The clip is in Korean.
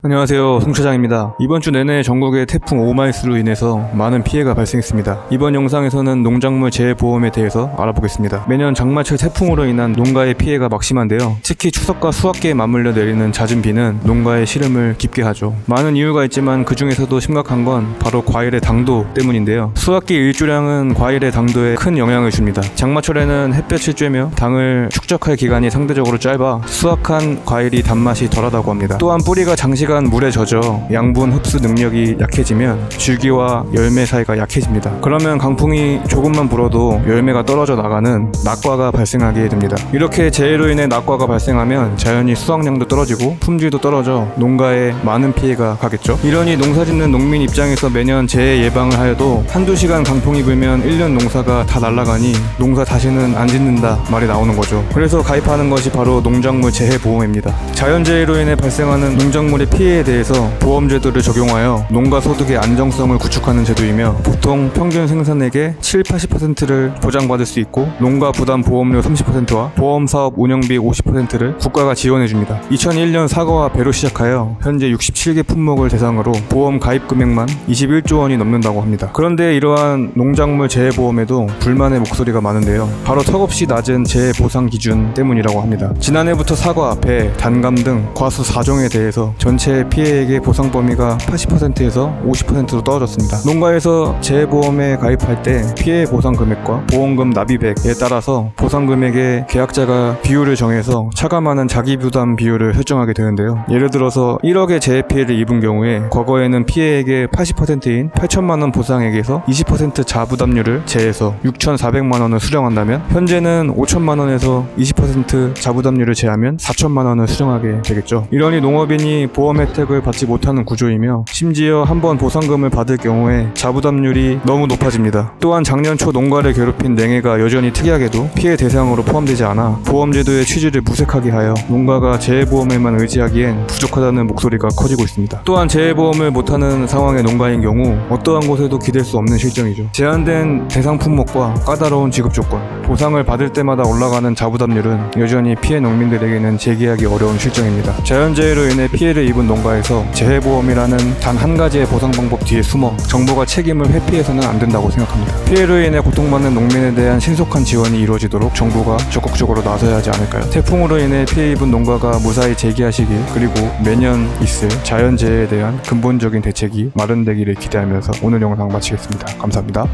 안녕하세요, 송차장입니다. 이번 주 내내 전국에 태풍 오마이스로 인해서 많은 피해가 발생했습니다. 이번 영상에서는 농작물 재해보험에 대해서 알아보겠습니다. 매년 장마철 태풍으로 인한 농가의 피해가 막심한데요. 특히 추석과 수학기에 맞물려 내리는 잦은 비는 농가의 시름을 깊게 하죠. 많은 이유가 있지만 그 중에서도 심각한 건 바로 과일의 당도 때문인데요. 수학기 일조량은 과일의 당도에 큰 영향을 줍니다. 장마철에는 햇볕이 쬐며 당을 축적할 기간이 상대적으로 짧아 수확한 과일이 단맛이 덜하다고 합니다. 또한 뿌리가 장시간 물에 젖어 양분 흡수 능력이 약해지면 줄기와 열매 사이가 약해집니다. 그러면 강풍이 조금만 불어도 열매가 떨어져 나가는 낙과가 발생하게 됩니다. 이렇게 재해로 인해 낙과가 발생하면 자연히 수확량도 떨어지고 품질도 떨어져 농가에 많은 피해가 가겠죠. 이러니 농사짓는 농민 입장에서 매년 재해 예방을 하여도 한두 시간 강풍이 불면 1년 농사가 다 날아가니 농사 다시는 안 짓는다 말이 나오는 거죠. 그래서 가입하는 것이 바로 농작물 재해보험입니다. 자연재해로 인해 발생하는 농작물의 피해에 대해서 보험제도를 적용하여 농가 소득의 안정성을 구축하는 제도이며 보통 평균 생산액의 7-80%를 보장받을 수 있고 농가 부담 보험료 30%와 보험사업 운영비 50%를 국가가 지원해줍니다. 2001년 사과와 배로 시작하여 현재 67개 품목을 대상으로 보험 가입 금액만 21조 원이 넘는다고 합니다. 그런데 이러한 농작물 재해보험에도 불만의 목소리가 많은데요. 바로 턱없이 낮은 재해보상 기준 때문이라고 합니다. 지난해부터 사과, 배, 단감 등 과수 4종에 대해서 전체 피해액의 보상 범위가 80%에서 50%로 떨어졌습니다. 농가에서 재해보험에 가입할 때 피해 보상 금액과 보험금 납입액에 따라서 보상 금액의 계약자가 비율을 정해서 차감하는 자기 부담 비율을 설정하게 되는데요. 예를 들어서 1억의 재해 피해를 입은 경우에 과거에는 피해액의 80%인 8천만 원 보상액에서 20% 자부담률을 제해서 6,400만 원을 수령한다면 현재는 5천만 원에서 20% 자부담률을 제하면 4천만 원을 수령하게 되겠죠. 이러니 농업인이 보험 혜택을 받지 못하는 구조이며 심지어 한번 보상금을 받을 경우에 자부담률이 너무 높아집니다. 또한 작년 초 농가를 괴롭힌 냉해가 여전히 특이하게도 피해 대상으로 포함되지 않아 보험제도의 취지를 무색하게 하여 농가가 재해보험에만 의지하기엔 부족하다는 목소리가 커지고 있습니다. 또한 재해보험을 못하는 상황의 농가인 경우 어떠한 곳에도 기댈 수 없는 실정이죠. 제한된 대상 품목과 까다로운 지급 조건, 보상을 받을 때마다 올라가는 자부담률은 여전히 피해 농민들에게는 재계하기 어려운 실정입니다. 자연재해로 인해 피해를 입은 농가에서 재해보험이라는 단 한 가지의 보상 방법 뒤에 숨어 정부가 책임을 회피해서는 안 된다고 생각합니다. 피해로 인해 고통받는 농민에 대한 신속한 지원이 이루어지도록 정부가 적극적으로 나서야 하지 않을까요? 태풍으로 인해 피해 입은 농가가 무사히 재기하시길, 그리고 매년 있을 자연재해에 대한 근본적인 대책이 마련되기를 기대하면서 오늘 영상 마치겠습니다. 감사합니다.